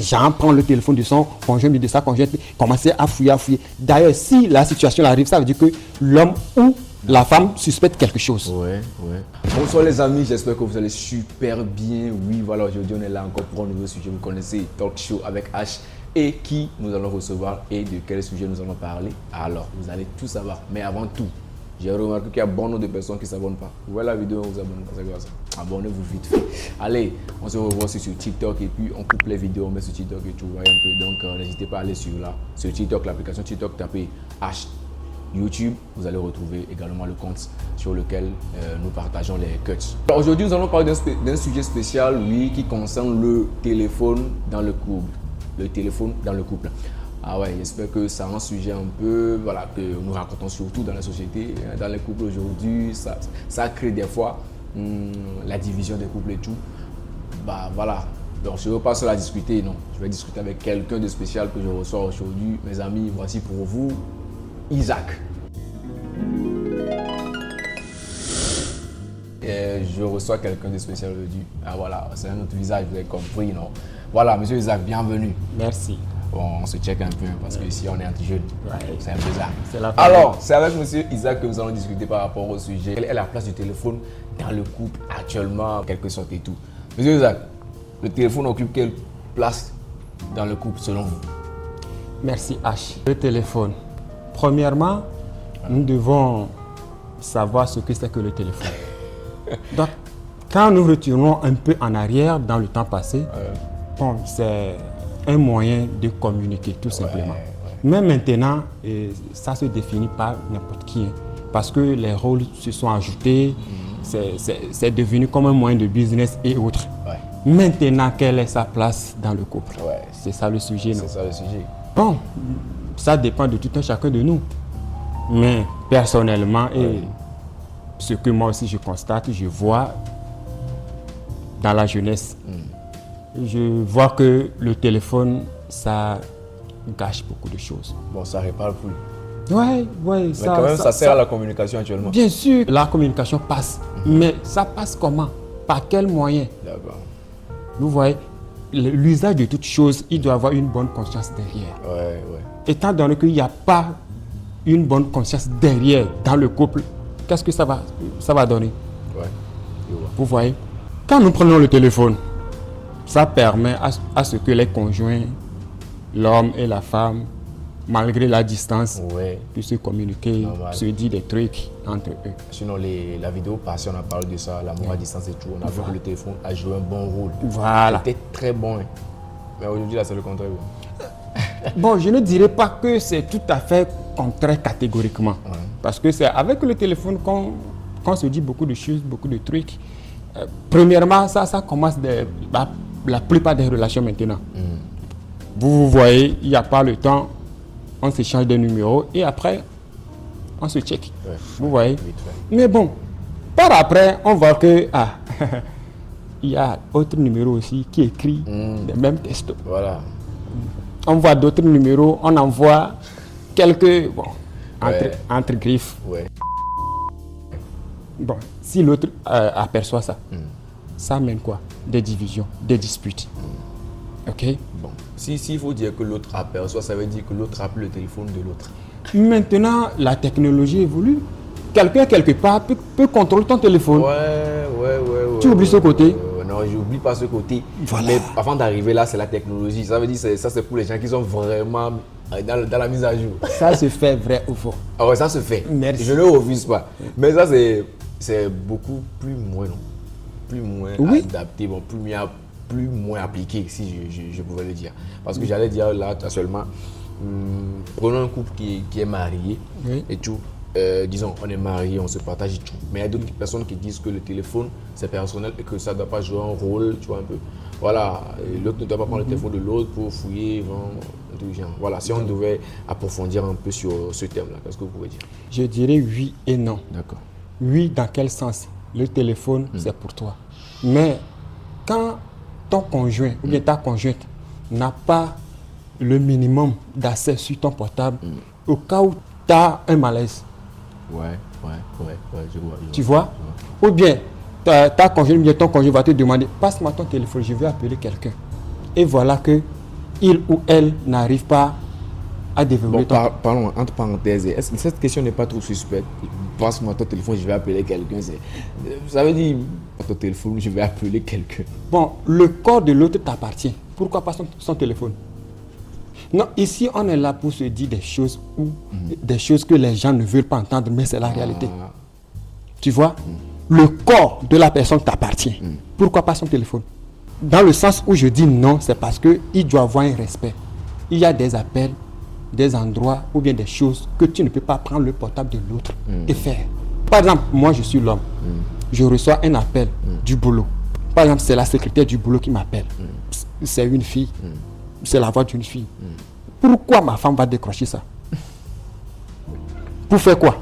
Jean prend le téléphone de son conjoint, de sa conjointe, commencer à fouiller. D'ailleurs, si la situation arrive, ça veut dire que l'homme ou la femme suspecte quelque chose. Ouais. Bonsoir les amis, j'espère que vous allez super bien. Oui, voilà, aujourd'hui on est là encore pour un nouveau sujet. Vous connaissez Talk Show avec H et qui nous allons recevoir et de quel sujet nous allons parler. Alors, vous allez tout savoir. Mais avant tout, j'ai remarqué qu'il y a bon nombre de personnes qui ne s'abonnent pas. Vous voyez la vidéo, vous abonnez pas, c'est quoi ça? Abonnez-vous vite fait. Allez, on se revoit sur TikTok et puis on coupe les vidéos, on met sur TikTok et tout, vous voyez un peu. Donc, n'hésitez pas à aller sur TikTok, l'application TikTok, tapez H. YouTube, vous allez retrouver également le compte sur lequel nous partageons les cuts. Aujourd'hui, nous allons parler d'un sujet spécial, oui, qui concerne le téléphone dans le couple. Le téléphone dans le couple. Ah ouais, j'espère que c'est un sujet un peu, voilà, que nous racontons surtout dans la société, dans les couples aujourd'hui. Ça crée des fois la division des couples et tout. Bah voilà. Donc je ne veux pas seul à discuter, non. Je vais discuter avec quelqu'un de spécial que je reçois aujourd'hui. Mes amis, voici pour vous Isaac. Et je reçois quelqu'un de spécial aujourd'hui. Ah voilà, c'est un autre visage, vous avez compris, non? Voilà, monsieur Isaac, bienvenue. Merci. Bon, on se check un peu parce que ici on est anti-jeune. Ouais. C'est un peu ça. Alors, c'est avec monsieur Isaac que nous allons discuter par rapport au sujet. Quelle est la place du téléphone dans le couple actuellement, en quelque sorte et tout? Monsieur Isaac, le téléphone occupe quelle place dans le couple selon vous? Merci H. Le téléphone. Premièrement, nous devons savoir ce que c'est que le téléphone. Donc, quand nous retournons un peu en arrière dans le temps passé, bon, c'est un moyen de communiquer tout simplement. Mais maintenant, ça se définit par n'importe qui. Parce que les rôles se sont ajoutés, c'est devenu comme un moyen de business et autres. Maintenant, quelle est sa place dans le couple? C'est ça le sujet, non? C'est ça le sujet. Bon, ça dépend de tout un chacun de nous. Mais personnellement, et ce que moi aussi je constate, je vois dans la jeunesse, je vois que le téléphone, ça gâche beaucoup de choses. Bon, ça répare plus. Ouais, mais quand même, ça sert à la communication actuellement. Bien sûr, la communication passe. Mais ça passe comment? Par quel moyen? D'accord. Vous voyez, l'usage de toute chose, il doit avoir une bonne conscience derrière. Étant donné qu'il n'y a pas une bonne conscience derrière dans le couple, qu'est-ce que ça va donner? Vous voyez, quand nous prenons le téléphone, ça permet à ce que les conjoints, l'homme et la femme, malgré la distance, puissent se communiquer, se dire des trucs entre eux. Sinon, la vidéo passée, on a parlé de ça, l'amour à distance et tout. On a vu que le téléphone a joué un bon rôle. Voilà. C'était très bon. Mais aujourd'hui, là, c'est le contraire. Bon, je ne dirais pas que c'est tout à fait contraire catégoriquement. Parce que c'est avec le téléphone qu'on se dit beaucoup de choses, beaucoup de trucs. Premièrement, ça commence la plupart des relations maintenant. Vous voyez, il n'y a pas le temps, on s'échange des numéros et après, on se check. Vous voyez. Mais bon, par après, on voit que il y a autre numéro aussi qui écrit les mêmes textos. Voilà. On voit d'autres numéros, on envoie quelques, entre griffes. Bon, si l'autre aperçoit ça, ça mène quoi? Des divisions, des disputes. Ok? Bon, s'il faut dire que l'autre aperçoit, ça veut dire que l'autre appelle le téléphone de l'autre. Maintenant, la technologie évolue. Quelqu'un, quelque part, peut contrôler ton téléphone. Tu oublies ce côté? Non, j'oublie pas ce côté. Voilà. Mais avant d'arriver là, c'est la technologie. Ça veut dire que ça, c'est pour les gens qui sont vraiment dans la mise à jour. Ça se fait vrai ou faux? Ah ouais, ça se fait. Merci. Je ne le refuse pas. Mais ça, c'est beaucoup plus moins, non? Plus moins adapté, bon, plus moins appliqué, si je pouvais le dire. Parce que j'allais dire là, actuellement, prenons un couple qui est marié et tout. Disons, on est marié, on se partage tout. Mais il y a d'autres personnes qui disent que le téléphone, c'est personnel et que ça ne doit pas jouer un rôle, tu vois, un peu. Voilà, l'autre ne doit pas prendre le téléphone de l'autre pour fouiller, vendre, tout genre. Voilà, si on devait approfondir un peu sur ce thème-là, qu'est-ce que vous pouvez dire? Je dirais oui et non. D'accord. Oui, dans quel sens? Le téléphone, c'est pour toi. Mais quand ton conjoint ou bien ta conjointe n'a pas le d'accès sur ton portable, au cas où tu as un malaise. Je vois. Tu vois? Ou bien, ta conjointe ou bien ton conjoint va te demander, passe-moi ton téléphone, je vais appeler quelqu'un. Et voilà que il ou elle n'arrive pas à développer Bon, ton... parlons entre parenthèses. Est-ce que cette question n'est pas trop suspecte? Passe-moi ton téléphone, je vais appeler quelqu'un. Ça veut dire, ton téléphone, je vais appeler quelqu'un. Bon, le corps de l'autre t'appartient. Pourquoi pas son téléphone? Non, ici, on est là pour se dire des choses des choses que les gens ne veulent pas entendre, mais c'est la réalité. Tu vois? Le corps de la personne t'appartient. Pourquoi pas son téléphone? Dans le sens où je dis non, c'est parce qu'il doit avoir un respect. Il y a des appels, des endroits ou bien des choses que tu ne peux pas prendre le portable de l'autre et faire. Par exemple, moi je suis l'homme. Je reçois un appel du boulot. Par exemple, c'est la secrétaire du boulot qui m'appelle. C'est une fille. C'est la voix d'une fille. Pourquoi ma femme va décrocher ça? Pour faire quoi?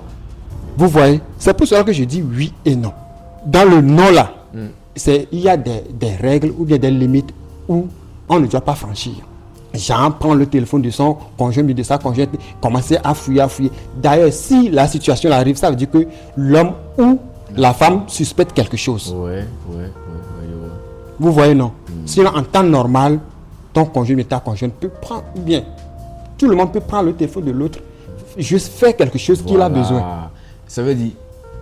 Vous voyez? C'est pour cela que je dis oui et non. Dans le non là, il y a des règles ou bien des limites où on ne doit pas franchir. J'en prends le téléphone de son conjoint, de sa conjointe, commencer à fouiller, D'ailleurs, si la situation arrive, ça veut dire que l'homme ou la femme suspecte quelque chose. Ouais. Vous voyez, non? Sinon, en temps normal, ton conjoint et ta conjointe peut prendre bien. Tout le monde peut prendre le téléphone de l'autre, juste faire quelque chose qu'il a besoin. Ça veut dire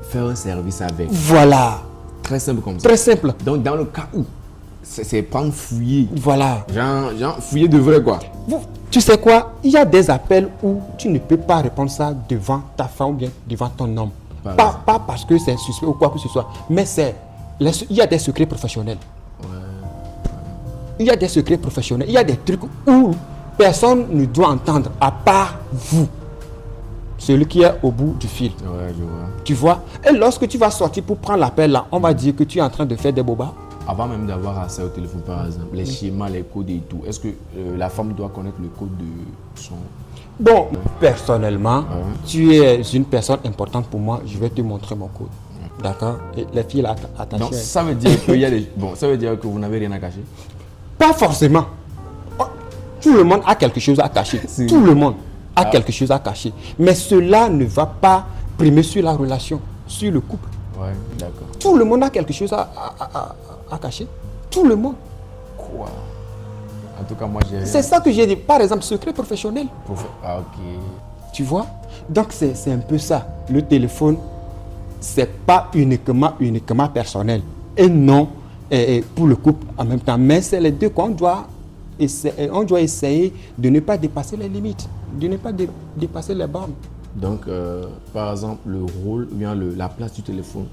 faire un service avec. Voilà. Très simple comme ça. Très simple. Donc, dans le cas où c'est prendre fouiller. Voilà. Genre fouiller de vrai, quoi. Tu sais quoi? Il y a des appels où tu ne peux pas répondre ça devant ta femme ou bien devant ton homme. Pas parce que c'est suspect ou quoi que ce soit. Mais il y a des secrets professionnels. Il y a des secrets professionnels. Il y a des trucs où personne ne doit entendre à part vous. Celui qui est au bout du fil. Ouais, je vois. Tu vois? Et lorsque tu vas sortir pour prendre l'appel là, on va dire que tu es en train de faire des bobas. Avant même d'avoir accès au téléphone, par exemple, les schémas, les codes et tout, est-ce que la femme doit connaître le code de son... Bon, personnellement, tu es une personne importante pour moi, je vais te montrer mon code. D'accord? Et les filles là, attachées. Donc, ça veut dire qu'il y a des... Bon, ça veut dire que vous n'avez rien à cacher? Pas forcément. Tout le monde a quelque chose à cacher. Tout le monde a quelque chose à cacher. Mais cela ne va pas primer sur la relation, sur le couple. Ouais, d'accord. Tout le monde a quelque chose à cacher. Tout le monde. Quoi? En tout cas, moi, j'ai... C'est ça que j'ai dit. Par exemple, secret professionnel. Ah, ok. Tu vois? Donc, c'est un peu ça. Le téléphone, c'est pas uniquement personnel. Et non pour le couple en même temps. Mais c'est les deux qu'on doit essayer de ne pas dépasser les limites, de ne pas dépasser les bornes. Donc, par exemple, le rôle ou bien la place du téléphone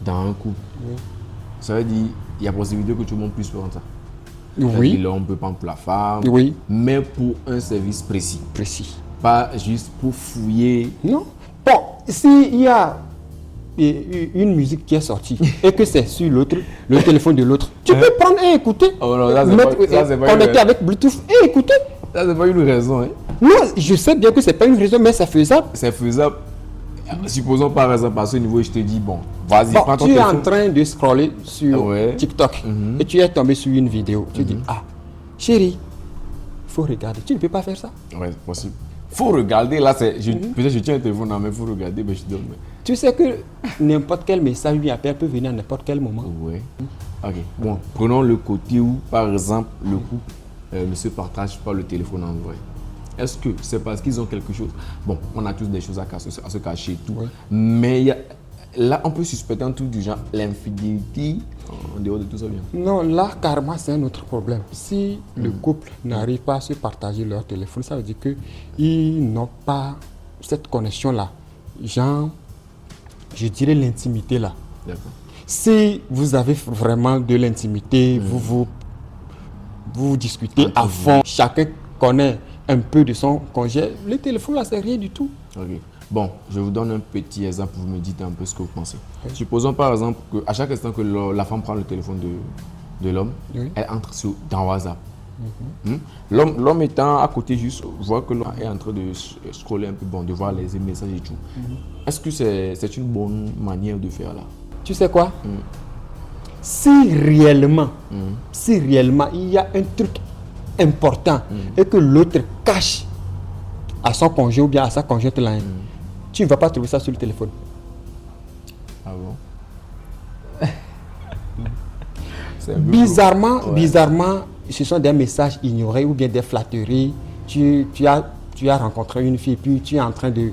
dans un couple, ça veut dire il y a possibilité que tout le monde puisse prendre ça. Oui. L'homme peut prendre pour la femme, mais pour un service précis. Pas juste pour fouiller. Non. Bon, s'il y a une musique qui est sortie et que c'est sur le téléphone de l'autre, tu peux prendre et écouter. Oh non, ça c'est pas connecter avec Bluetooth et écouter. Ça, c'est pas une raison. Hein. Non, je sais bien que c'est pas une raison, mais c'est faisable. C'est faisable. Supposons par exemple, à ce niveau, je te dis, bon, vas-y, prends ton téléphone. Tu es en train de scroller sur TikTok et tu es tombé sur une vidéo. Tu dis, ah, chérie, il faut regarder. Tu ne peux pas faire ça. Ouais, c'est possible. Il faut regarder, là, peut-être je tiens le téléphone dans la main, il faut regarder, mais je donne. Tu sais que n'importe quel message ou appel peut venir à n'importe quel moment. Oui. Ok. Bon, prenons le côté où, par exemple, le couple ne se partage pas le téléphone en vrai. Est-ce que c'est parce qu'ils ont quelque chose? Bon, on a tous des choses à se cacher et tout. Oui. Mais là, on peut suspecter un truc du genre l'infidélité en dehors de tout ça bien. Non, là, carrément, c'est un autre problème. Si le couple n'arrive pas à se partager leur téléphone, ça veut dire qu'ils n'ont pas cette connexion-là. Genre, je dirais l'intimité là. D'accord. Si vous avez vraiment de l'intimité, vous discutez à fond, chacun connaît un peu de son congé, le téléphone là, c'est rien du tout. Ok. Bon, je vous donne un petit exemple pour vous me dites un peu ce que vous pensez. Supposons par exemple qu'à chaque instant que la femme prend le téléphone de l'homme, elle entre dans WhatsApp. L'homme étant à côté juste, voit que l'homme est en train de scroller un peu, de voir les messages et tout. Est-ce que c'est une bonne manière de faire là? Tu sais quoi? Si réellement il y a un truc important et que l'autre cache à son conjoint ou bien à sa conjointe là, tu ne vas pas trouver ça sur le téléphone. Ah bon? Bizarrement, ce sont des messages ignorés ou bien des flatteries. Tu as rencontré une fille, puis tu es en train de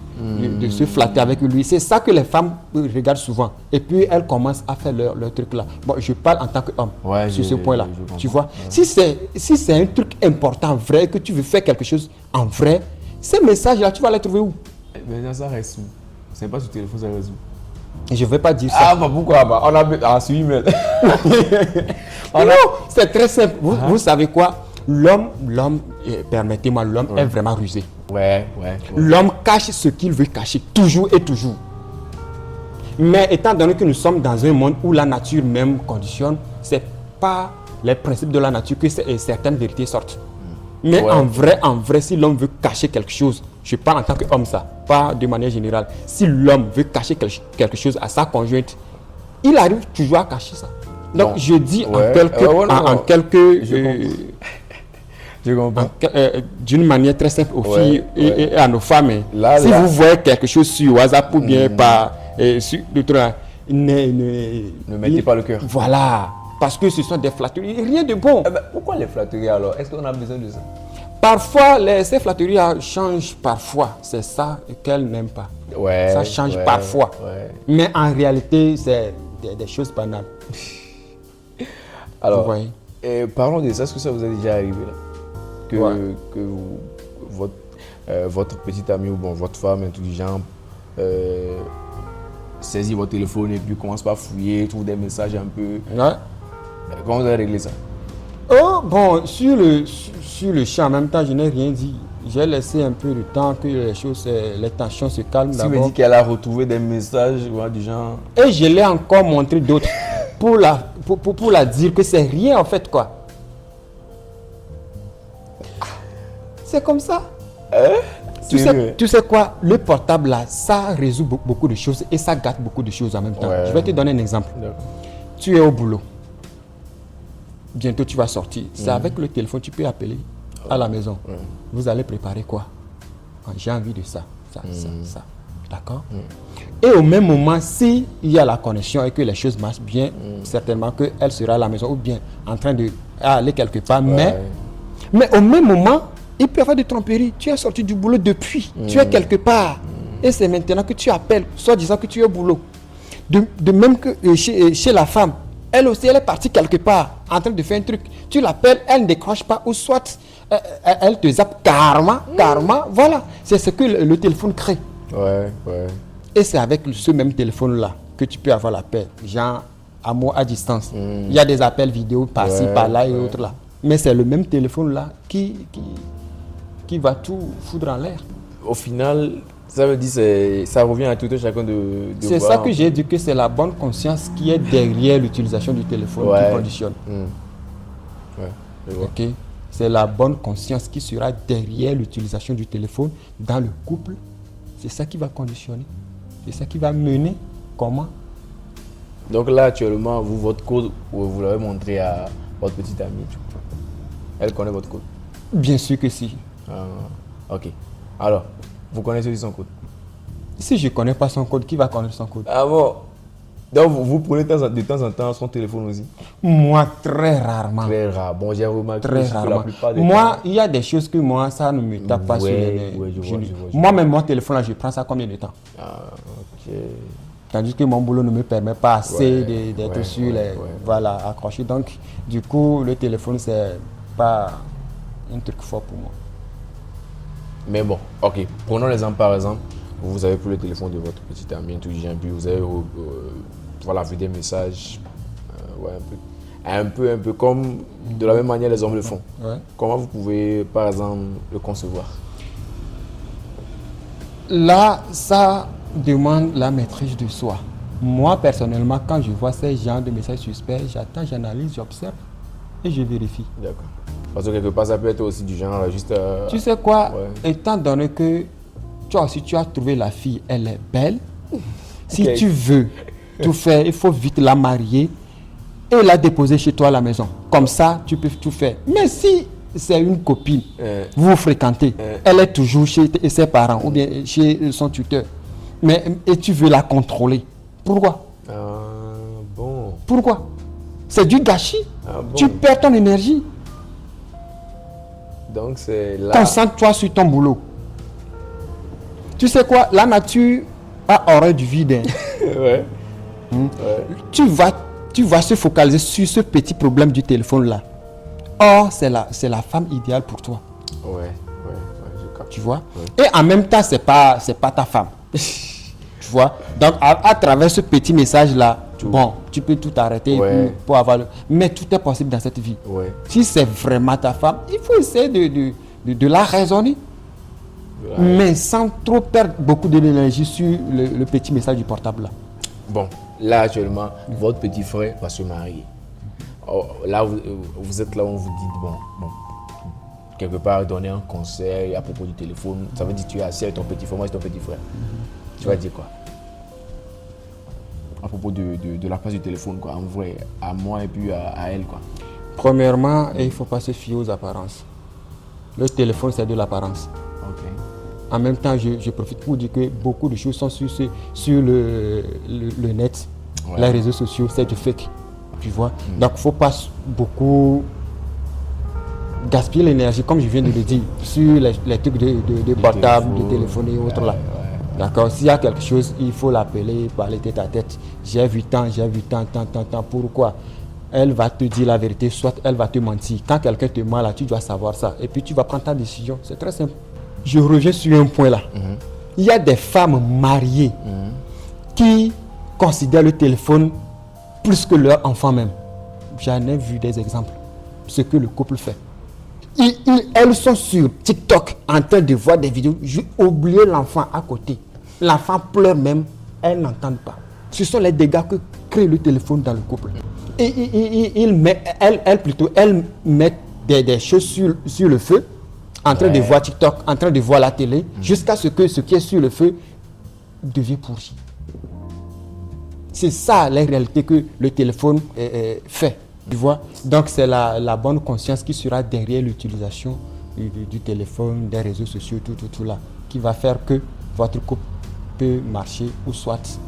se flatter avec lui. C'est ça que les femmes regardent souvent. Et puis elles commencent à faire leur truc là. Bon, je parle en tant qu'homme sur ce point-là. Tu vois, si c'est un truc important, vrai, que tu veux faire quelque chose en vrai, ces messages-là, tu vas les trouver où? Mais ça reste où? C'est pas sur téléphone, ça reste où? Je ne vais pas dire ça. Ah, bah pourquoi? Bah, on a suivi, mais. Non, c'est très simple. Vous savez quoi? L'homme, permettez-moi, l'homme est vraiment rusé. Ouais. L'homme cache ce qu'il veut cacher, toujours et toujours. Mais étant donné que nous sommes dans un monde où la nature même conditionne, c'est pas les principes de la nature que certaines vérités sortent. Mais en vrai, si l'homme veut cacher quelque chose, je parle en tant qu'homme ça, pas de manière générale. Si l'homme veut cacher quelque chose à sa conjointe, il arrive toujours à cacher ça. Donc je dis en quelques je comprends. D'une manière très simple aux filles et à nos femmes. Si vous voyez quelque chose sur WhatsApp ou bien sur d'autres, ne mettez pas le cœur. Voilà, parce que ce sont des flatteries, rien de bon. Pourquoi les flatteries alors? Est-ce qu'on a besoin de ça? Parfois, ces flatteries changent parfois. C'est ça qu'elles n'aiment pas. Ça change parfois. Mais en réalité, c'est des choses banales. Alors, parlons de ça. Est-ce que ça vous est déjà arrivé là? Que votre petite amie ou votre femme, un truc du genre, saisit votre téléphone et puis commence par fouiller, trouve des messages un peu. Ouais. Comment vous avez réglé ça? Oh, bon, sur le champ, en même temps, je n'ai rien dit. J'ai laissé un peu de temps que les tensions se calment d'abord. Tu me dis qu'elle a retrouvé des messages du genre. Et je l'ai encore montré d'autres pour la dire que c'est rien en fait quoi. C'est comme ça. Tu sais quoi, le portable là, ça résout beaucoup de choses et ça gâte beaucoup de choses en même temps. Je vais te donner un exemple. Tu es au boulot. Bientôt tu vas sortir. C'est avec le téléphone, tu peux appeler à la maison. Vous allez préparer quoi? J'ai envie de ça. D'accord? Et au même moment, s'il y a la connexion et que les choses marchent bien, certainement qu'elle sera à la maison ou bien en train d'aller quelque part. Mais au même moment, il peut y avoir des tromperies. Tu es sorti du boulot depuis. Tu es quelque part. Et c'est maintenant que tu appelles, soit disant que tu es au boulot. De même que chez la femme, elle aussi, elle est partie quelque part en train de faire un truc. Tu l'appelles, elle ne décroche pas ou soit elle te zappe karma. Voilà, c'est ce que le téléphone crée. Et c'est avec ce même téléphone-là que tu peux avoir l'appel. Genre, amour à distance. Il y a des appels vidéo par-ci, par-là et autres là. Mais c'est le même téléphone-là qui va tout foutre en l'air. Au final, ça veut dire ça revient à tout un chacun de c'est ça que j'ai dit, que c'est la bonne conscience qui est derrière l'utilisation du téléphone qui conditionne. Ok. C'est la bonne conscience qui sera derrière l'utilisation du téléphone dans le couple. C'est ça qui va conditionner. C'est ça qui va mener comment. Donc là, actuellement, votre code, vous l'avez montré à votre petite amie. Elle connaît votre code? Bien sûr que si. Ok. Alors, vous connaissez aussi son code? Si je ne connais pas son code, qui va connaître son code? Ah bon? Donc vous prenez de temps en temps son téléphone aussi? Moi, très rarement. Très rare. Bon, j'ai remarqué très que rarement. la plupart des moi, temps... il y a des choses que moi, ça ne me tape pas sur les nerfs. Moi-même, mon téléphone, là, je prends ça combien de temps? Ok. Tandis que mon boulot ne me permet pas assez d'être sur les... Voilà, accroché. Donc, du coup, le téléphone, c'est pas un truc fort pour moi. Mais bon, ok. Prenons l'exemple, par exemple. Vous avez pris le téléphone de votre petite amie, tout puis vous avez vu des messages, un peu comme de la même manière les hommes le font. Comment vous pouvez, par exemple, le concevoir? Là, ça demande la maîtrise de soi. Moi, personnellement, quand je vois ces genres de messages suspects, j'attends, j'analyse, j'observe et je vérifie. D'accord. Parce que quelque part, ça peut être aussi du genre juste... Tu sais quoi? Étant donné que toi aussi, tu as trouvé la fille, elle est belle. Si tu veux tout faire, il faut vite la marier et la déposer chez toi à la maison. Comme ça, tu peux tout faire. Mais si c'est une copine, vous vous fréquentez, elle est toujours chez ses parents ou bien chez son tuteur, et tu veux la contrôler. Pourquoi? Bon. Pourquoi? C'est du gâchis. Tu perds ton énergie. Donc c'est là. Concentre-toi sur ton boulot. Tu sais quoi? La nature a horreur du vide. Ouais. Ouais. Tu vas se focaliser sur ce petit problème du téléphone là. Or, c'est la femme idéale pour toi. Ouais, je capte. Tu vois? Ouais. Et en même temps, c'est pas ta femme. Tu vois? Donc, à travers ce petit message là, bon, tu peux tout arrêter pour avoir mais tout est possible dans cette vie. Ouais. Si c'est vraiment ta femme, il faut essayer de la raisonner. Mais sans trop perdre beaucoup de l'énergie sur le petit message du portable là. Bon, là actuellement, votre petit frère va se marier. Oh, là, vous êtes là, on vous dit, bon, quelque part, donner un conseil à propos du téléphone. Ça veut dire que tu es assis avec ton petit frère, moi c'est ton petit frère. Tu vas dire quoi? À propos de la place du téléphone, quoi, en vrai, à moi et puis à elle, quoi. Premièrement, il ne faut pas se fier aux apparences. Le téléphone, c'est de l'apparence. Ok. En même temps, je profite pour dire que beaucoup de choses sont sur le net, les réseaux sociaux, c'est du fake. Tu vois? Donc, il ne faut pas beaucoup gaspiller l'énergie, comme je viens de le dire, sur les trucs de portable, de téléphone et autres là. D'accord? S'il y a quelque chose, il faut l'appeler, parler tête à tête. J'ai vu tant. Pourquoi? Elle va te dire la vérité, soit elle va te mentir. Quand quelqu'un te ment là, tu dois savoir ça. Et puis tu vas prendre ta décision. C'est très simple. Je reviens sur un point là. Il y a des femmes mariées qui considèrent le téléphone plus que leur enfant même. J'en ai vu des exemples. Ce que le couple fait. Elles sont sur TikTok en train de voir des vidéos. J'ai oublié l'enfant à côté. L'enfant pleure même. Elles n'entendent pas. Ce sont les dégâts que crée le téléphone dans le couple. Et elles mettent des choses sur le feu, en train de voir TikTok, en train de voir la télé, jusqu'à ce que ce qui est sur le feu devient pourri. C'est ça la réalité que le téléphone fait. Tu vois? Donc c'est la bonne conscience qui sera derrière l'utilisation du téléphone, des réseaux sociaux, tout là, qui va faire que votre couple peut marcher ou soit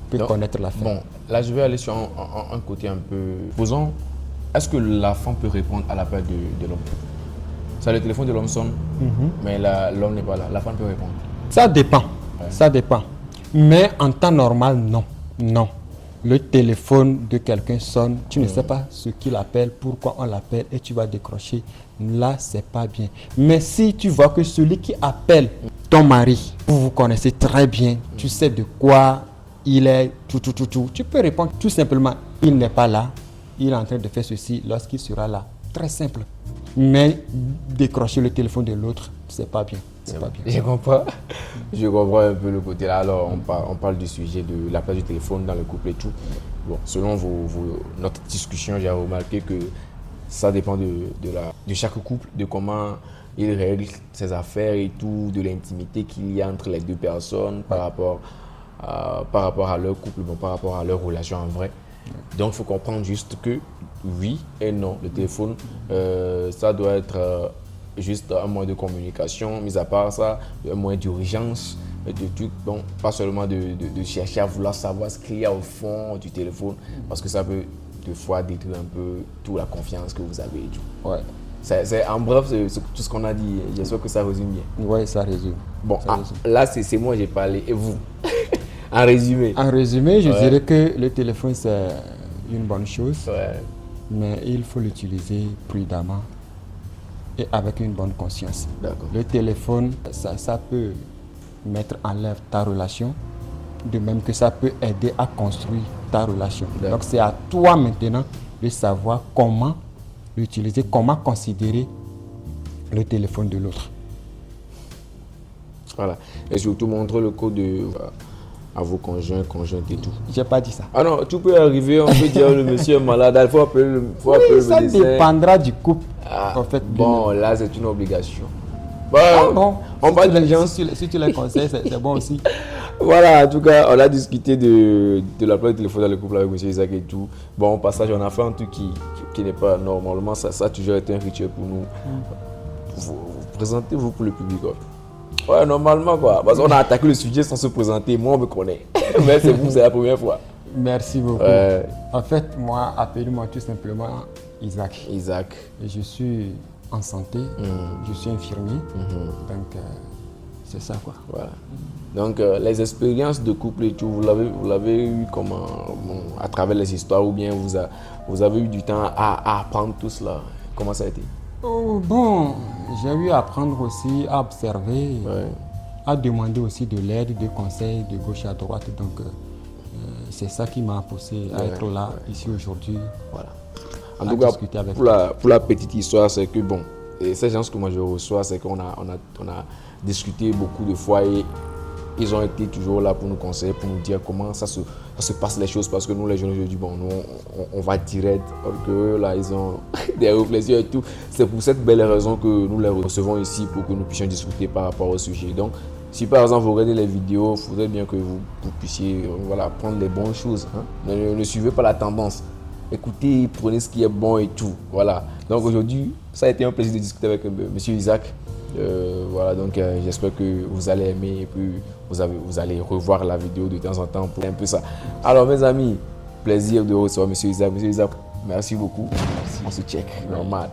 peut connaître la fin. Bon, là je vais aller sur un côté un peu... Posons, est-ce que la femme peut répondre à l'appel de l'homme? Ça, le téléphone de l'homme sonne, mais l'homme n'est pas là. La femme peut répondre. Ça dépend. Ça dépend. Mais en temps normal, non. Le téléphone de quelqu'un sonne, tu ne sais pas ce qu'il appelle, pourquoi on l'appelle et tu vas décrocher. Là, c'est pas bien. Mais si tu vois que celui qui appelle ton mari, vous vous connaissez très bien, tu sais de quoi il est, tout, tu peux répondre tout simplement, il n'est pas là, il est en train de faire ceci lorsqu'il sera là. Très simple. Mais décrocher le téléphone de l'autre, c'est pas bien. C'est pas bien. Je comprends un peu le côté là. Alors, on parle du sujet de la place du téléphone dans le couple et tout. Bon, selon notre discussion, j'ai remarqué que ça dépend de chaque couple, de comment il règle ses affaires et tout, de l'intimité qu'il y a entre les deux personnes par rapport à leur couple, bon, par rapport à leur relation en vrai. Donc, il faut comprendre juste que oui et non. Le téléphone, ça doit être juste un moyen de communication, mis à part ça, un moyen d'urgence, donc pas seulement de chercher à vouloir savoir ce qu'il y a au fond du téléphone, parce que ça peut des fois détruire un peu toute la confiance que vous avez. Ouais. En bref, c'est tout ce qu'on a dit. J'espère que ça résume bien. Oui, ça résume. Bon, là, c'est moi j'ai parlé. Et vous? En résumé? En résumé, je dirais que le téléphone, c'est une bonne chose, mais il faut l'utiliser prudemment et avec une bonne conscience. Le téléphone, ça peut mettre en œuvre ta relation, de même que ça peut aider à construire ta relation. Donc c'est à toi maintenant de savoir comment l'utiliser, comment considérer le téléphone de l'autre. Voilà. Et surtout montrer le code à vos conjoints, conjointes et tout. J'ai pas dit ça. Ah non, tout peut arriver, on peut dire le monsieur est malade, il faut appeler le ça médecin. Dépendra du couple. En fait, bon, là c'est une obligation. Bon, on parle de gens. Si tu les conseilles, c'est bon aussi. Voilà, en tout cas, on a discuté de la place du téléphone dans le couple avec M. Isaac et tout. Bon, au passage, on a fait un truc qui n'est pas normalement, ça a toujours été un rituel pour nous. Présentez-vous pour le public. Ouais, normalement quoi. Parce qu'on a attaqué le sujet sans se présenter. Moi, on me connaît. Mais c'est vous, c'est la première fois. Merci beaucoup. En fait, moi, appelez-moi tout simplement Isaac. Isaac. Et je suis en santé. Je suis infirmier. Donc, c'est ça quoi. Voilà. Donc, les expériences de couple et tout, vous l'avez eu comment, à travers les histoires ou bien vous avez eu du temps à apprendre tout cela? Comment ça a été? Oh, bon, j'ai eu à apprendre aussi, à observer, Ouais. à demander aussi de l'aide, des conseils de gauche à droite. Donc, c'est ça qui m'a poussé à être là, ici aujourd'hui. Voilà. En À tout cas, discuter avec pour la petite histoire, c'est que bon, et ces gens que moi je reçois, c'est qu'on a discuté beaucoup de fois et ils ont été toujours là pour nous conseiller, pour nous dire comment ça se passe les choses. Parce que nous, les jeunes aujourd'hui, bon, nous, on va direct, alors que là, ils ont des réflexions et tout. C'est pour cette belle raison que nous les recevons ici pour que nous puissions discuter par rapport au sujet. Donc, si par exemple vous regardez les vidéos, il faudrait bien que vous puissiez voilà, prendre les bonnes choses. Hein. Ne suivez pas la tendance. Écoutez, prenez ce qui est bon et tout. Voilà. Donc aujourd'hui, ça a été un plaisir de discuter avec M. Isaac. Voilà, donc j'espère que vous allez aimer et puis vous allez revoir la vidéo de temps en temps pour un peu ça. Alors mes amis, plaisir de recevoir M. Isaac. M. Isaac, merci beaucoup. Merci. On se check, normal.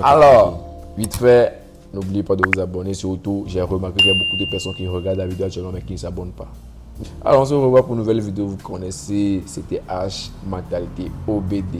Alors, vite fait, n'oubliez pas de vous abonner. Surtout, j'ai remarqué qu'il y a beaucoup de personnes qui regardent la vidéo actuellement mais qui ne s'abonnent pas. Alors on se revoit pour une nouvelle vidéo, vous connaissez, c'était H Mentalité OBD.